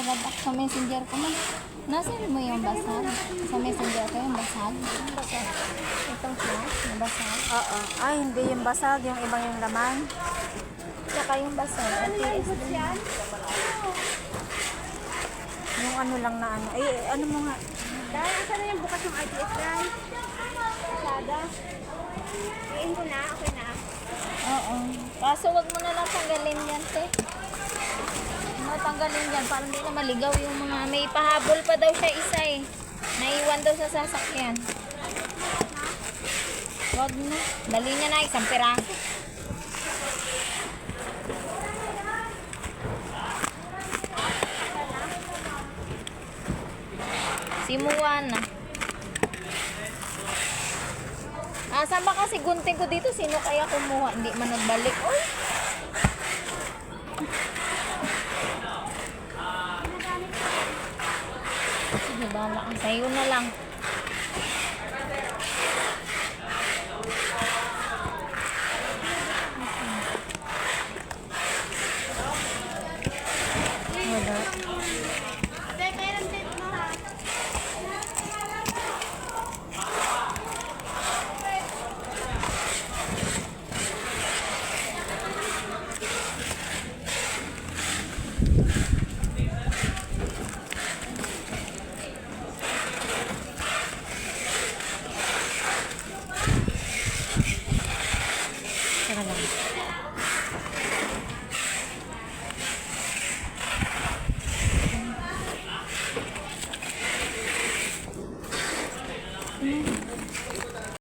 nagadak sa messenger ko man. Nasaan mo yung basag? Sa messenger ko yung basag. Basag. Itong flash, nabasag. Oo. Ay, hindi yung basag. Yung ibang yung laman. Saka yung basag. Ano yung yan? Yung ano lang na ano. Ay, ano mo nga. Dahil, asan na yung bukas ng ITS, Dahil? Sada. Iin ko na, okay na. Oo. Kaso wag mo na lang tanggalin yan, te. Tanggalin yan para hindi na maligaw yung mga may pahabol pa daw siya isa eh. Naiwan daw sa sasakyan. Wag na. Dali niya na isang piraso. Simuan na. Saan ba kasi gunting ko dito? Sino kaya kumuha? Hindi man nagbalik. Uy! Sige, bala. Sa'yo na lang.